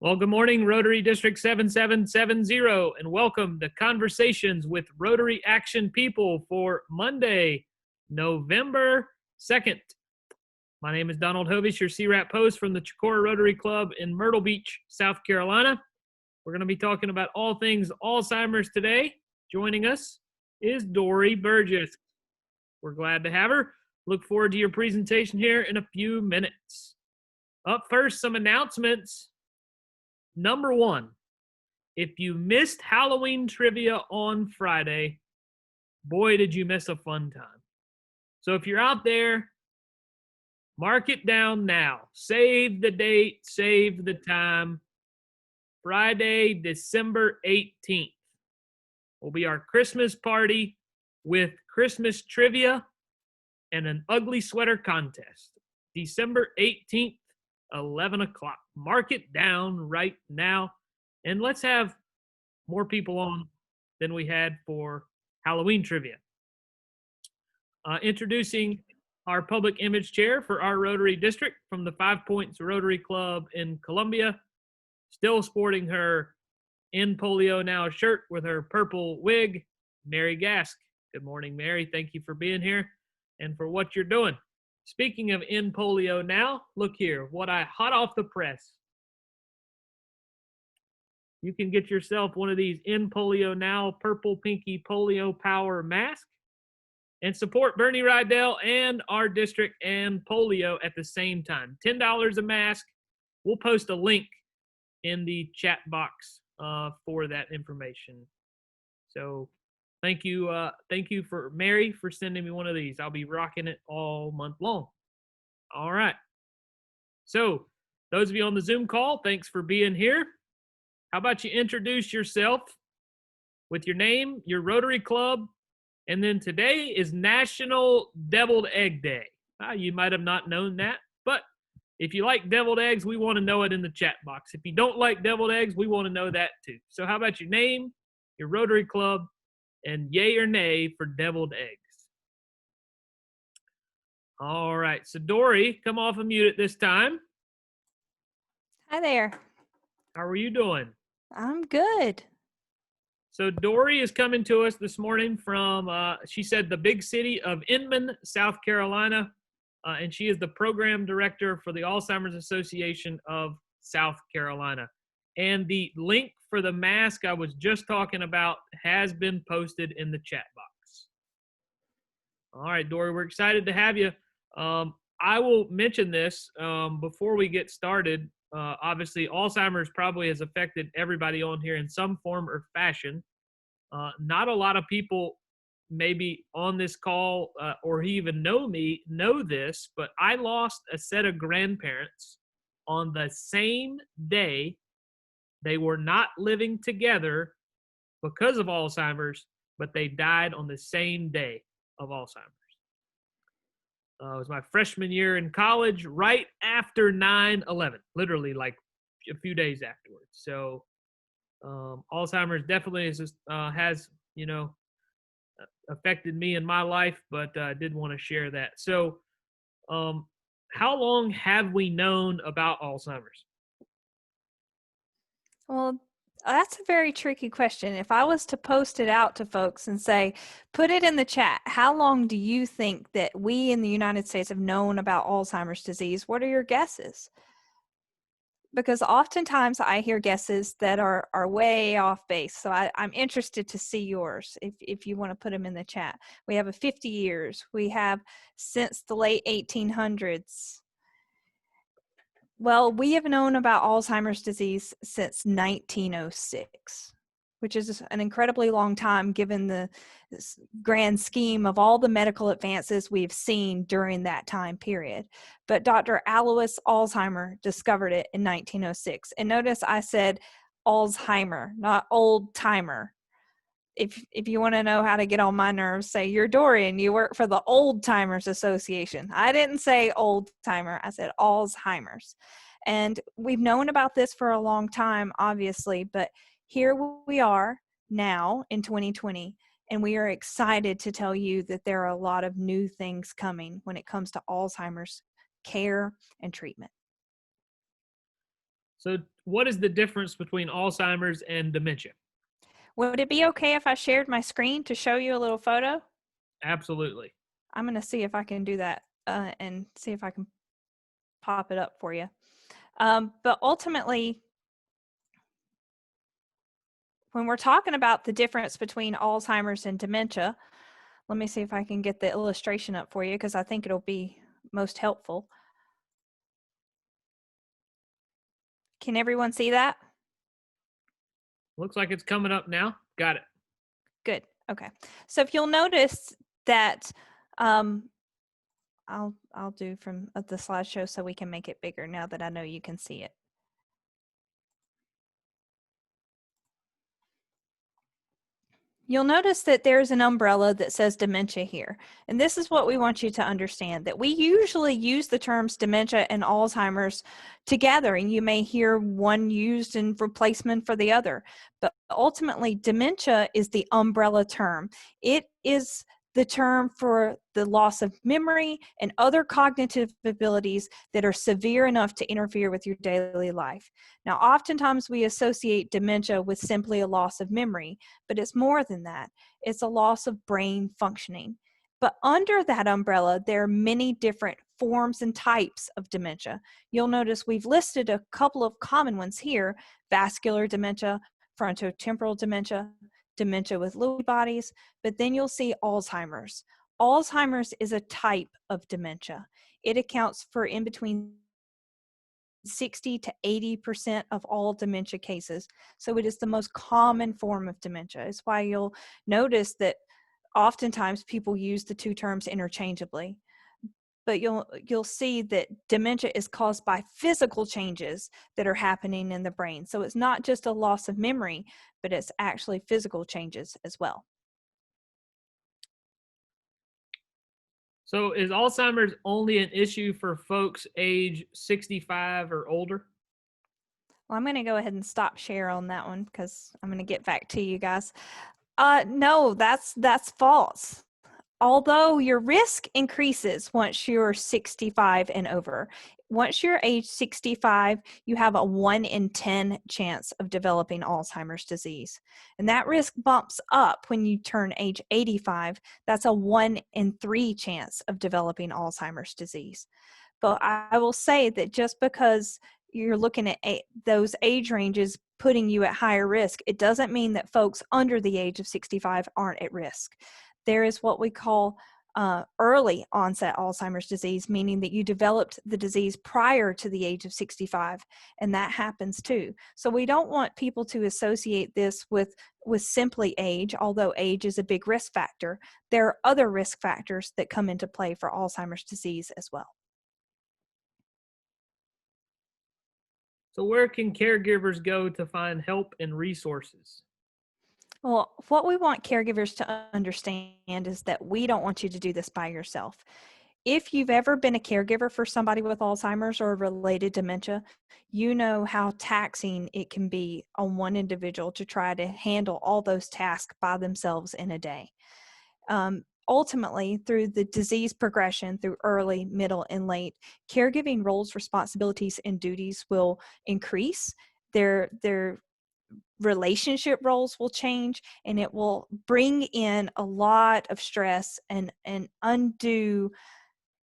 Well, good morning, Rotary District 7770, and welcome to Conversations with Rotary Action People for Monday, November 2nd. My name is Donald Hovish, your CWRAP host from the Chicora Rotary Club in Myrtle Beach, South Carolina. We're going to be talking about all things Alzheimer's today. Joining us is Dory Burgess. We're glad to have her. Look forward to your presentation here in a few minutes. Up first, some announcements. Number one, if you missed Halloween trivia on Friday, boy, did you miss a fun time. So if you're out there, mark it down now. Save the date, save the time. Friday, December 18th will be our Christmas party with Christmas trivia and an ugly sweater contest. December 18th. 11 o'clock. Mark it down right now. And let's have more people on than we had for Halloween trivia. Introducing our public image chair for our Rotary District from the 5 Points Rotary Club in Columbia. Still sporting her In Polio Now shirt with her purple wig, Mary Gask. Good morning, Mary. Thank you for being here and for what you're doing. Speaking of In Polio Now, look here, what I hot off the press. You can get yourself one of these In Polio Now Purple Pinky Polio Power Mask and support Bernie Rydell and our district and polio at the same time. $10 a mask. We'll post a link in the chat box for that information. So thank you for Mary for sending me one of these. I'll be rocking it all month long. All right. So those of you on the Zoom call, thanks for being here. How about you introduce yourself with your name, your Rotary Club, and then today is National Deviled Egg Day. You might have not known that, but if you like deviled eggs, we want to know it in the chat box. If you don't like deviled eggs, we want to know that too. So how about your name, your Rotary Club, and yay or nay for deviled eggs? All right, so Dory, come off of mute at this time. Hi there. How are you doing? I'm good. So Dory is coming to us this morning from, she said, the big city of Inman, South Carolina, and she is the program director for the Alzheimers Association of South Carolina. And the link for the mask I was just talking about has been posted in the chat box. All right, Dory, we're excited to have you. I will mention this before we get started. Obviously, Alzheimer's probably has affected everybody on here in some form or fashion. Not a lot of people maybe on this call or even know this, but I lost a set of grandparents on the same day. They were not living together because of Alzheimer's, but they died on the same day of Alzheimer's. It was my freshman year in college, right after 9/11, literally like a few days afterwards. So Alzheimer's definitely has, affected me in my life, but I did want to share that. So how long have we known about Alzheimer's? Well, that's a very tricky question. If I was to post it out to folks and say, put it in the chat, how long do you think that we in the United States have known about Alzheimer's disease? What are your guesses? Because oftentimes I hear guesses that are way off base. So I'm interested to see yours if you want to put them in the chat. We have a 50 years. We have since the late 1800s. Well, we have known about Alzheimer's disease since 1906, which is an incredibly long time given the grand scheme of all the medical advances we've seen during that time period. But Dr. Alois Alzheimer discovered it in 1906. And notice I said Alzheimer, not old timer. If you want to know how to get on my nerves, say you're Dorian, you work for the Alzheimers Association. I didn't say old timer, I said Alzheimer's. And we've known about this for a long time, obviously, but here we are now in 2020, and we are excited to tell you that there are a lot of new things coming when it comes to Alzheimer's care and treatment. So what is the difference between Alzheimer's and dementia? Would it be okay if I shared my screen to show you a little photo? Absolutely. I'm going to see if I can do that and see if I can pop it up for you. But ultimately, when we're talking about the difference between Alzheimer's and dementia, let me see if I can get the illustration up for you because I think it'll be most helpful. Can everyone see that? Looks like it's coming up now. Got it. Good. Okay. So if you'll notice that, I'll do from the slideshow so we can make it bigger now that I know you can see it. You'll notice that there's an umbrella that says dementia here. And this is what we want you to understand, that we usually use the terms dementia and Alzheimer's together, and you may hear one used in replacement for the other. But ultimately, dementia is the umbrella term. It is the term for the loss of memory and other cognitive abilities that are severe enough to interfere with your daily life. Now, oftentimes we associate dementia with simply a loss of memory, but it's more than that. It's a loss of brain functioning. But under that umbrella, there are many different forms and types of dementia. You'll notice we've listed a couple of common ones here: vascular dementia, frontotemporal dementia, dementia with Lewy bodies, but then you'll see Alzheimer's. Alzheimer's is a type of dementia. It accounts for in between 60 to 80% of all dementia cases. So it is the most common form of dementia. It's why you'll notice that oftentimes people use the two terms interchangeably. But you'll see that dementia is caused by physical changes that are happening in the brain. So it's not just a loss of memory, but it's actually physical changes as well. So is Alzheimer's only an issue for folks age 65 or older? Well, I'm going to go ahead and stop share on that one because I'm going to get back to you guys. No, that's false. Although your risk increases once you're 65 and over. Once you're age 65, you have a 1 in 10 chance of developing Alzheimer's disease. And that risk bumps up when you turn age 85. That's a 1 in 3 chance of developing Alzheimer's disease. But I will say that just because you're looking at those age ranges putting you at higher risk, it doesn't mean that folks under the age of 65 aren't at risk. There is what we call early onset Alzheimer's disease, meaning that you developed the disease prior to the age of 65, and that happens too. So we don't want people to associate this with simply age, although age is a big risk factor. There are other risk factors that come into play for Alzheimer's disease as well. So where can caregivers go to find help and resources? Well, what we want caregivers to understand is that we don't want you to do this by yourself. If you've ever been a caregiver for somebody with Alzheimer's or related dementia, you know how taxing it can be on one individual to try to handle all those tasks by themselves in a day. Ultimately, through the disease progression, through early, middle, and late, caregiving roles, responsibilities, and duties will increase. Their relationship roles will change, and it will bring in a lot of stress and undue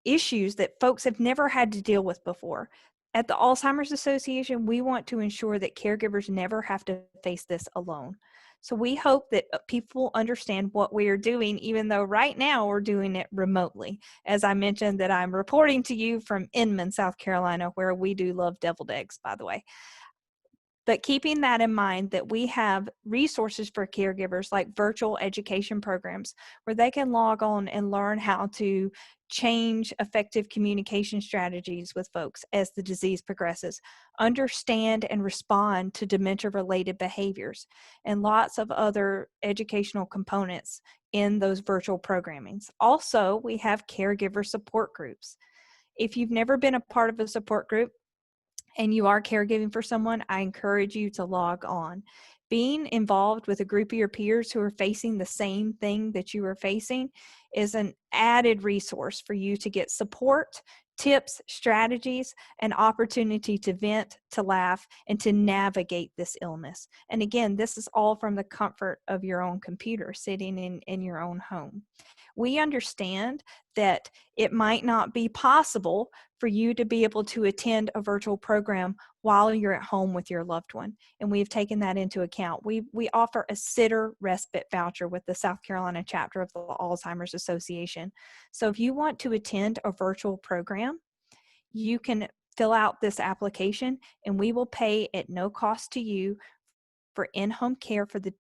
issues that folks have never had to deal with before. At the Alzheimer's Association, we want to ensure that caregivers never have to face this alone. So we hope that people understand what we are doing, even though right now we're doing it remotely. As I mentioned, that I'm reporting to you from Inman, South Carolina, where we do love deviled eggs, by the way. But keeping that in mind, that we have resources for caregivers like virtual education programs where they can log on and learn how to change effective communication strategies with folks as the disease progresses, understand and respond to dementia-related behaviors, and lots of other educational components in those virtual programmings. Also, we have caregiver support groups. If you've never been a part of a support group, and you are caregiving for someone, I encourage you to log on. Being involved with a group of your peers who are facing the same thing that you are facing is an added resource for you to get support, tips, strategies, an opportunity to vent, to laugh, and to navigate this illness. And again, this is all from the comfort of your own computer sitting in your own home. We understand that it might not be possible for you to be able to attend a virtual program while you're at home with your loved one. And we've taken that into account. We offer a sitter respite voucher with the South Carolina chapter of the Alzheimer's Association. So if you want to attend a virtual program, you can fill out this application and we will pay at no cost to you for in-home care for the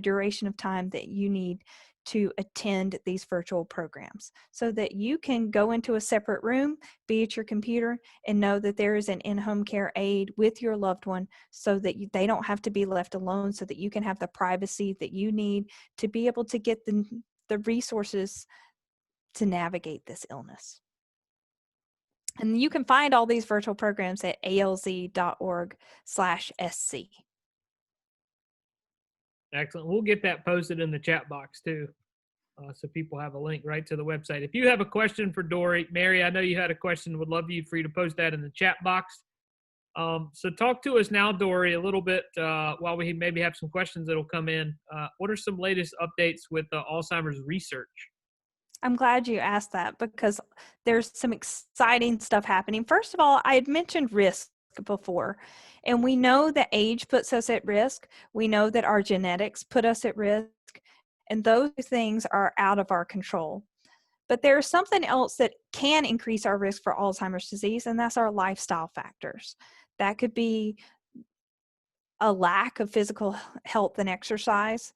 duration of time that you need to attend these virtual programs, so that you can go into a separate room, be at your computer, and know that there is an in-home care aide with your loved one, so that they don't have to be left alone, so that you can have the privacy that you need to be able to get the resources to navigate this illness. And you can find all these virtual programs at alz.org/sc. Excellent. We'll get that posted in the chat box too, so people have a link right to the website. If you have a question for Dory, Mary, I know you had a question. Would love for you to post that in the chat box. So talk to us now, Dory, a little bit while we maybe have some questions that'll come in. What are some latest updates with Alzheimer's research? I'm glad you asked that, because there's some exciting stuff happening. First of all, I had mentioned risk before, and we know that age puts us at risk. We know that our genetics put us at risk, and those things are out of our control. But there's something else that can increase our risk for Alzheimer's disease, and that's our lifestyle factors. That could be a lack of physical health and exercise.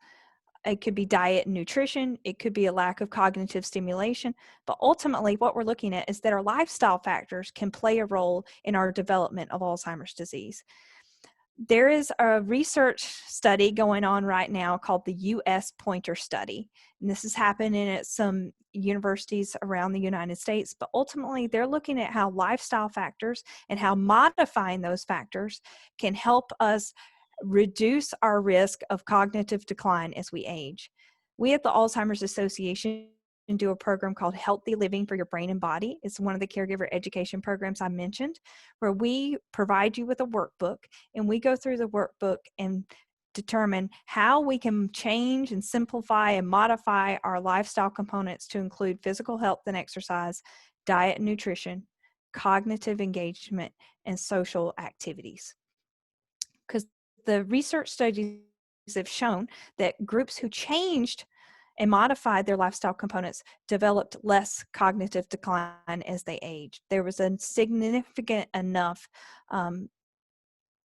It could be diet and nutrition. It could be a lack of cognitive stimulation. But ultimately, what we're looking at is that our lifestyle factors can play a role in our development of Alzheimer's disease. There is a research study going on right now called the U.S. Pointer Study. And this is happening at some universities around the United States. But ultimately, they're looking at how lifestyle factors and how modifying those factors can help us reduce our risk of cognitive decline as we age. We at the Alzheimer's Association do a program called Healthy Living for Your Brain and Body. It's one of the caregiver education programs I mentioned, where we provide you with a workbook, and we go through the workbook and determine how we can change and simplify and modify our lifestyle components to include physical health and exercise, diet and nutrition, cognitive engagement, and social activities. Because the research studies have shown that groups who changed and modified their lifestyle components developed less cognitive decline as they aged. There was a significant enough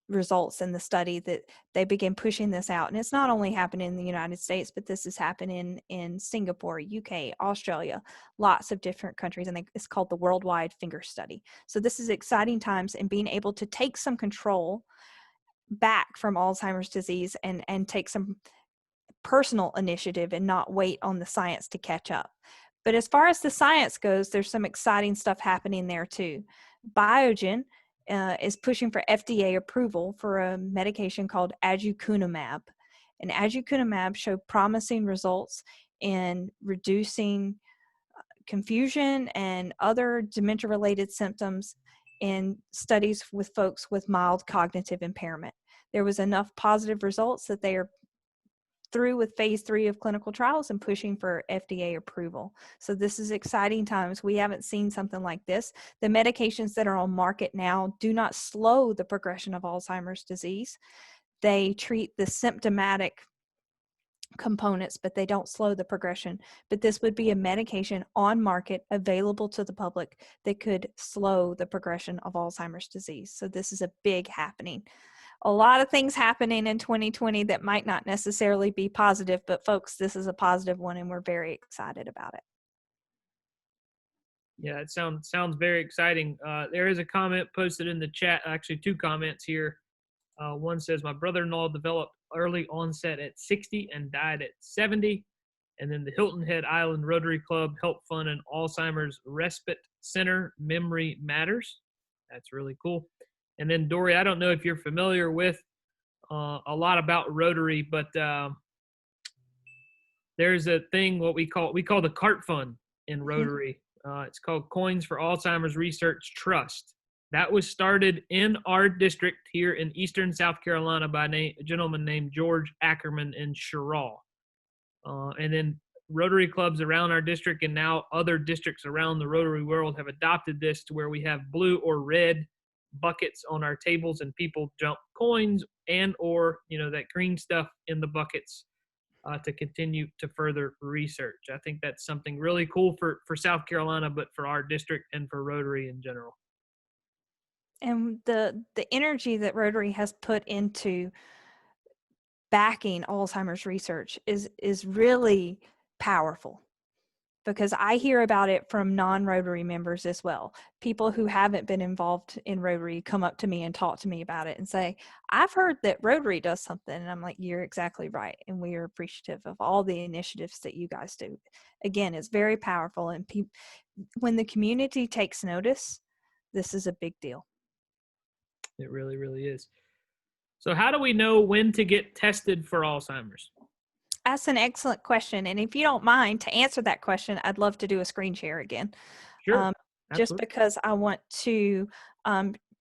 results in the study that they began pushing this out. And it's not only happening in the United States, but this is happening in Singapore, UK, Australia, lots of different countries. And it's called the Worldwide Finger Study. So this is exciting times, and being able to take some control back from Alzheimer's disease and take some personal initiative and not wait on the science to catch up. But as far as the science goes, there's some exciting stuff happening there too. Biogen is pushing for FDA approval for a medication called aducanumab. And aducanumab showed promising results in reducing confusion and other dementia-related symptoms in studies with folks with mild cognitive impairment. There was enough positive results that they are through with phase 3 of clinical trials and pushing for FDA approval. So this is exciting times. We haven't seen something like this. The medications that are on market now do not slow the progression of Alzheimer's disease. They treat the symptomatic components, but they don't slow the progression. But this would be a medication on market available to the public that could slow the progression of Alzheimer's disease. So this is a big happening. A lot of things happening in 2020 that might not necessarily be positive, but folks, this is a positive one, and we're very excited about it. Yeah, it sounds very exciting. There is a comment posted in the chat, actually 2 comments here. One says, my brother-in-law developed early onset at 60 and died at 70. And then the Hilton Head Island Rotary Club helped fund an Alzheimer's Respite Center, Memory Matters. That's really cool. And then, Dory, I don't know if you're familiar with a lot about Rotary, but there's a thing, what we call the CART fund in Mhm. Rotary. It's called Coins for Alzheimer's Research Trust. That was started in our district here in Eastern South Carolina by a gentleman named George Ackerman in Sherraw. And then Rotary clubs around our district and now other districts around the Rotary world have adopted this to where we have blue or red buckets on our tables and people dump coins and or that green stuff in the buckets to continue to further research. I think that's something really cool for South Carolina, but for our district and for Rotary in general. And the energy that Rotary has put into backing Alzheimer's research is really powerful, because I hear about it from non-Rotary members as well. People who haven't been involved in Rotary come up to me and talk to me about it and say, I've heard that Rotary does something. And I'm like, you're exactly right. And we are appreciative of all the initiatives that you guys do. Again, it's very powerful. And when the community takes notice, this is a big deal. It really, really is. So how do we know when to get tested for Alzheimer's? That's an excellent question. And if you don't mind, to answer that question, I'd love to do a screen share again. Sure. Just Absolutely. because I want to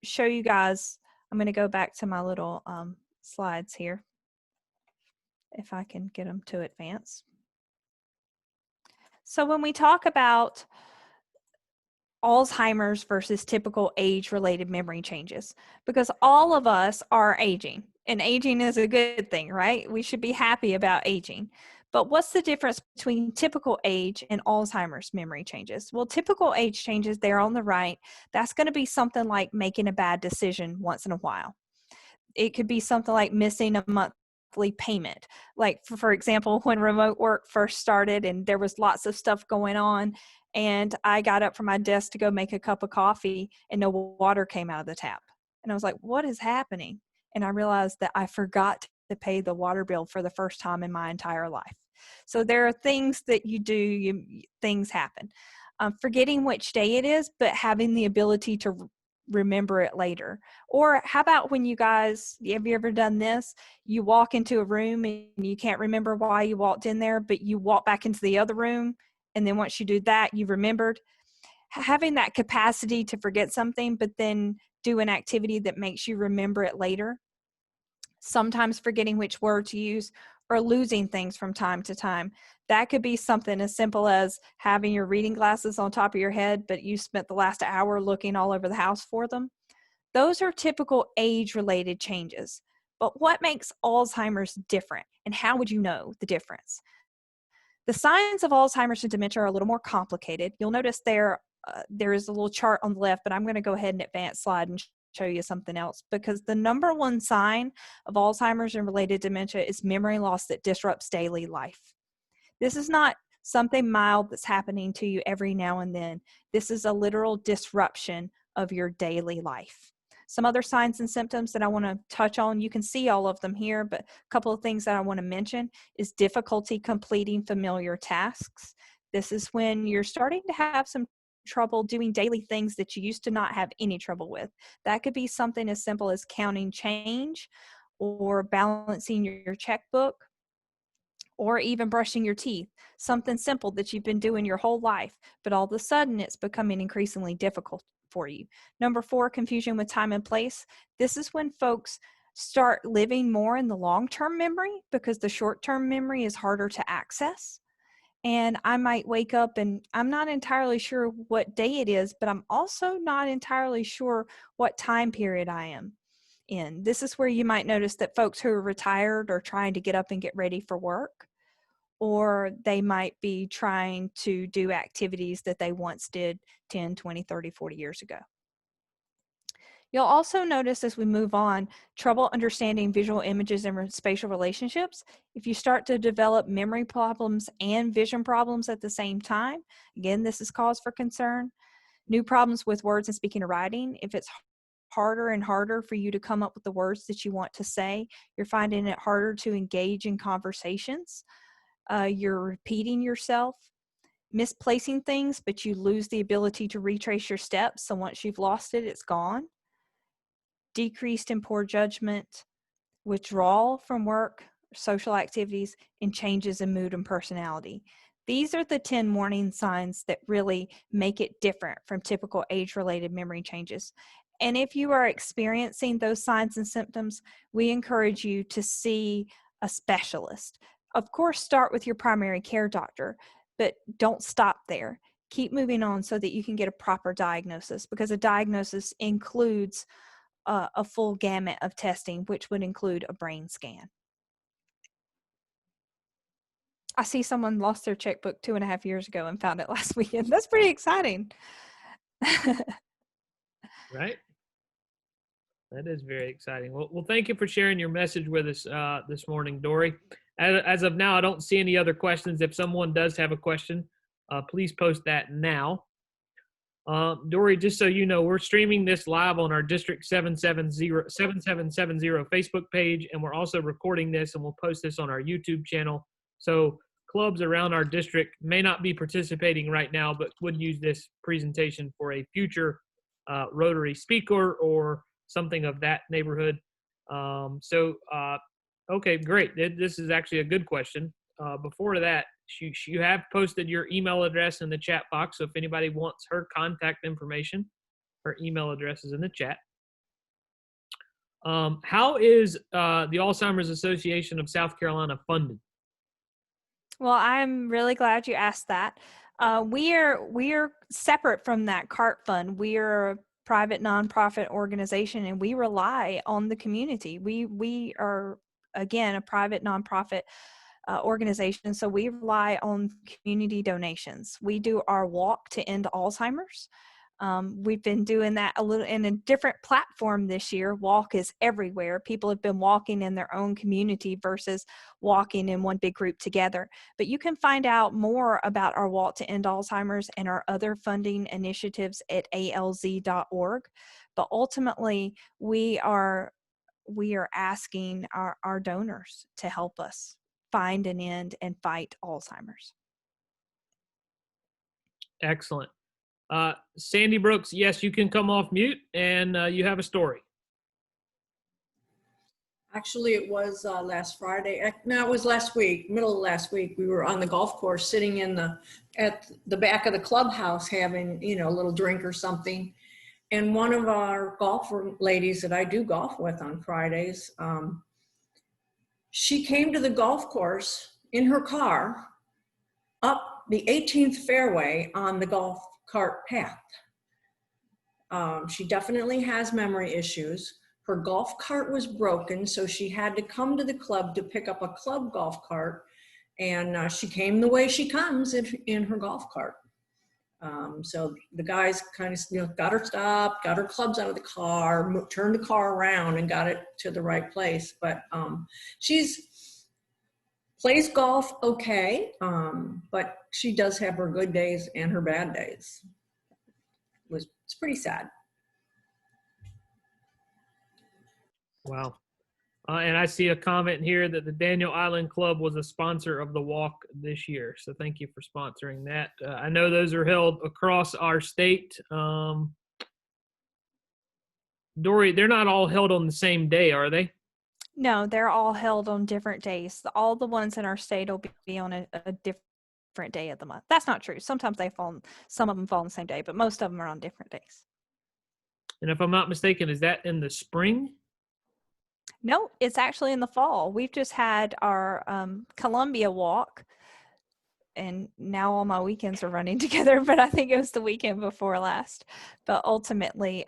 show you guys. I'm going to go back to my little slides here, if I can get them to advance. So when we talk about Alzheimer's versus typical age-related memory changes, because all of us are aging, and aging is a good thing, right? We should be happy about aging. But what's the difference between typical age and Alzheimer's memory changes? Well, typical age changes there on the right, that's going to be something like making a bad decision once in a while. It could be something like missing a monthly payment. Like for example, when remote work first started and there was lots of stuff going on, and I got up from my desk to go make a cup of coffee and no water came out of the tap. And I was like, what is happening? And I realized that I forgot to pay the water bill for the first time in my entire life. So there are things that you do, things happen. Forgetting which day it is, but having the ability to remember it later. Or how about when have you ever done this? You walk into a room and you can't remember why you walked in there, but you walk back into the other room. And then once you do that, you remembered. Having that capacity to forget something, but then do an activity that makes you remember it later. Sometimes forgetting which word to use, or losing things from time to time. That could be something as simple as having your reading glasses on top of your head, but you spent the last hour looking all over the house for them. Those are typical age-related changes. But what makes Alzheimer's different, and how would you know the difference? The signs of Alzheimer's and dementia are a little more complicated. You'll notice there is a little chart on the left, but I'm going to go ahead and advance slide and show you something else, because the number one sign of Alzheimer's and related dementia is memory loss that disrupts daily life. This is not something mild that's happening to you every now and then. This is a literal disruption of your daily life. Some other signs and symptoms that I want to touch on, you can see all of them here, but a couple of things that I want to mention is difficulty completing familiar tasks. This is when you're starting to have some trouble doing daily things that you used to not have any trouble with. That could be something as simple as counting change or balancing your checkbook, or even brushing your teeth, something simple that you've been doing your whole life, but all of a sudden it's becoming increasingly difficult for you. Number 4, confusion with time and place. This is when folks start living more in the long-term memory because the short-term memory is harder to access. And I might wake up and I'm not entirely sure what day it is, but I'm also not entirely sure what time period I am in. This is where you might notice that folks who are retired are trying to get up and get ready for work, or they might be trying to do activities that they once did 10, 20, 30, 40 years ago. You'll also notice as we move on, trouble understanding visual images and spatial relationships. If you start to develop memory problems and vision problems at the same time, again, this is cause for concern. New problems with words and speaking or writing. If it's harder and harder for you to come up with the words that you want to say, you're finding it harder to engage in conversations. You're repeating yourself, misplacing things, but you lose the ability to retrace your steps. So once you've lost it, it's gone. Decreased in poor judgment, withdrawal from work, social activities, and changes in mood and personality. These are the 10 warning signs that really make it different from typical age-related memory changes. And if you are experiencing those signs and symptoms, we encourage you to see a specialist. Of course, start with your primary care doctor, but don't stop there. Keep moving on so that you can get a proper diagnosis, because a diagnosis includes a full gamut of testing, which would include a brain scan. I see someone lost their checkbook 2.5 years ago and found it last weekend. That's pretty exciting. Right. That is very exciting. Well, thank you for sharing your message with us this morning, Dory. As of now, I don't see any other questions. If someone does have a question, please post that now. Dory, just so you know, we're streaming this live on our District 7770 Facebook page, and we're also recording this, and we'll post this on our YouTube channel. So clubs around our district may not be participating right now, but would use this presentation for a future Rotary speaker or something of that neighborhood. Okay, great. This is actually a good question. Before that, you have posted your email address in the chat box. So if anybody wants her contact information, her email address is in the chat. How is the Alzheimer's Association of South Carolina funded? Well, I'm really glad you asked that. We are separate from that CART fund. We are a private nonprofit organization, and we rely on the community. We are, again, a private nonprofit organization, so we rely on community donations. We do our walk to end Alzheimer's. We've been doing that a little in a different platform this year. Walk is everywhere. People have been walking in their own community versus walking in one big group together. But you can find out more about our Walk to End Alzheimer's and our other funding initiatives at alz.org. But ultimately, we are asking our donors to help us find an end and fight Alzheimer's. Excellent. Sandy Brooks, yes, you can come off mute, and you have a story. Actually, it was last Friday. No, it was last week, middle of last week. We were on the golf course sitting at the back of the clubhouse having, a little drink or something. And one of our golfer ladies that I do golf with on Fridays, she came to the golf course in her car up the 18th fairway on the golf cart path. She definitely has memory issues. Her golf cart was broken, so she had to come to the club to pick up a club golf cart, and she came the way she comes in her golf cart. So the guys kind of got her stopped, got her clubs out of the car, turned the car around and got it to the right place. But she's plays golf okay, but she does have her good days and her bad days. It's pretty sad. Wow. And I see a comment here that the Daniel Island Club was a sponsor of the walk this year. So thank you for sponsoring that. I know those are held across our state. Dory, they're not all held on the same day, are they? No, they're all held on different days. All the ones in our state will be on a different day of the month. That's not true. Sometimes some of them fall on the same day, but most of them are on different days. And if I'm not mistaken, is that in the spring? No, it's actually in the fall. We've just had our Columbia walk, and now all my weekends are running together, but I think it was the weekend before last. But ultimately,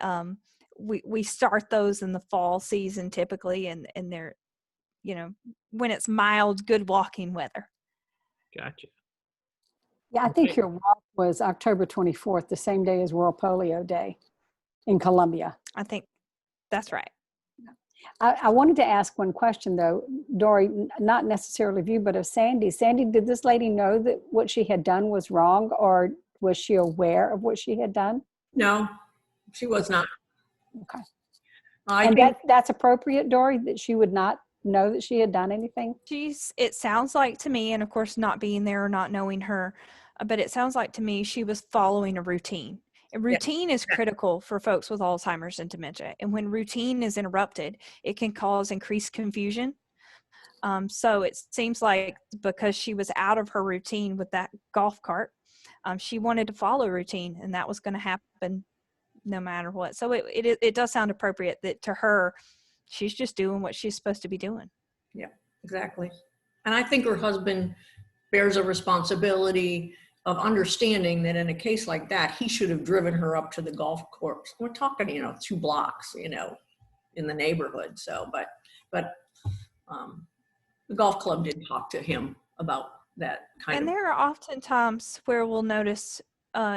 we start those in the fall season typically, and they're, when it's mild, good walking weather. Gotcha. Yeah, I think your walk was October 24th, the same day as World Polio Day in Columbia. I think that's right. I wanted to ask one question, though, Dory, not necessarily of you, but of Sandy. Sandy, did this lady know that what she had done was wrong, or was she aware of what she had done? No, she was not. Okay. And that's appropriate, Dory, that she would not know that she had done anything? It sounds like to me, and of course not being there or not knowing her, but it sounds like to me she was following a routine. And routine is critical for folks with Alzheimer's and dementia. And when routine is interrupted, it can cause increased confusion. So it seems like because she was out of her routine with that golf cart, she wanted to follow routine, and that was going to happen no matter what. So it does sound appropriate that to her, she's just doing what she's supposed to be doing. Yeah, exactly. And I think her husband bears a responsibility of understanding that in a case like that, he should have driven her up to the golf course. We're talking, 2 blocks, in the neighborhood. So, but the golf club did talk to him about that kind And of. there are often times where we'll notice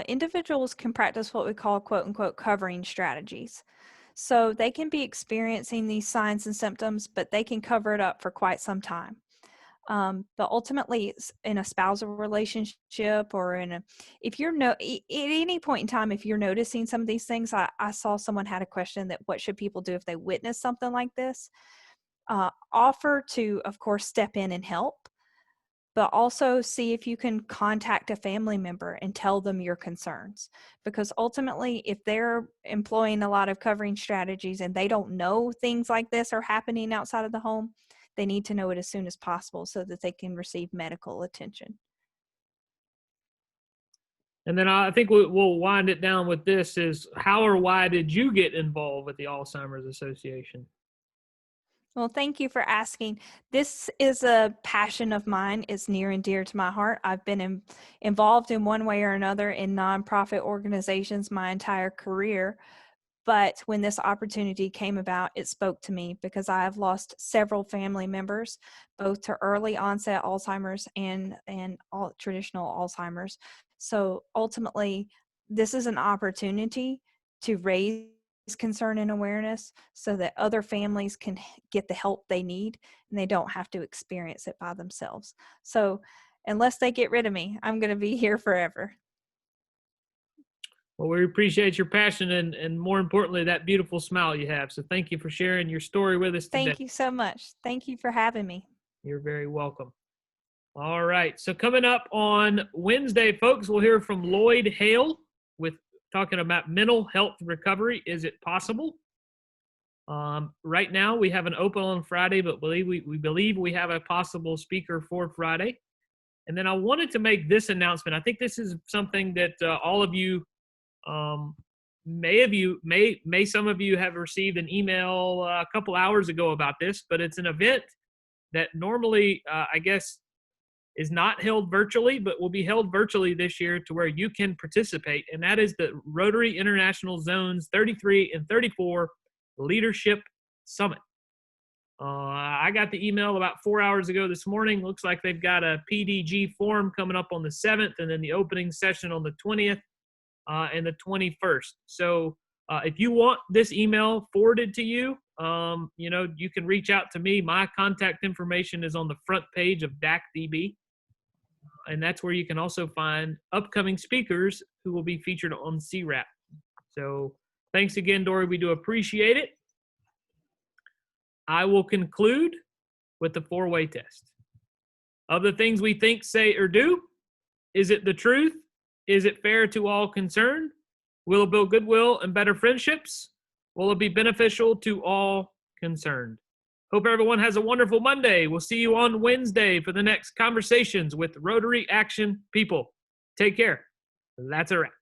individuals can practice what we call quote unquote covering strategies. So they can be experiencing these signs and symptoms, but they can cover it up for quite some time. But ultimately, it's in a spousal relationship or if you're at any point in time, if you're noticing some of these things, I saw someone had a question that what should people do if they witness something like this? Offer to, of course, step in and help, but also see if you can contact a family member and tell them your concerns. Because ultimately, if they're employing a lot of covering strategies and they don't know things like this are happening outside of the home, they need to know it as soon as possible so that they can receive medical attention. And then I think we'll wind it down with this is how or why did you get involved with the Alzheimer's Association? Well, thank you for asking. This is a passion of mine. It's near and dear to my heart. I've been involved in one way or another in nonprofit organizations my entire career. But when this opportunity came about, it spoke to me because I have lost several family members, both to early onset Alzheimer's and traditional Alzheimer's. So ultimately, this is an opportunity to raise concern and awareness so that other families can get the help they need and they don't have to experience it by themselves. So unless they get rid of me, I'm going to be here forever. Well, we appreciate your passion and more importantly, that beautiful smile you have. So thank you for sharing your story with us today. Thank you so much. Thank you for having me. You're very welcome. All right. So coming up on Wednesday, folks, we'll hear from Lloyd Hale with talking about mental health recovery. Is it possible? Right now, we have an open on Friday, but we believe we have a possible speaker for Friday. And then I wanted to make this announcement. I think this is something that all of you may some of you have received an email a couple hours ago about this, but it's an event that normally, I guess, is not held virtually, but will be held virtually this year to where you can participate. And that is the Rotary International Zones 33 and 34 Leadership Summit. I got the email about 4 hours ago this morning. Looks like they've got a PDG forum coming up on the 7th and then the opening session on the 20th and the 21st. So if you want this email forwarded to you, you can reach out to me. My contact information is on the front page of DACDB. And that's where you can also find upcoming speakers who will be featured on CWRAP. So thanks again, Dory. We do appreciate it. I will conclude with the 4-way test. Of the things we think, say, or do, is it the truth? Is it fair to all concerned? Will it build goodwill and better friendships? Will it be beneficial to all concerned? Hope everyone has a wonderful Monday. We'll see you on Wednesday for the next Conversations with Rotary Action People. Take care. That's a wrap.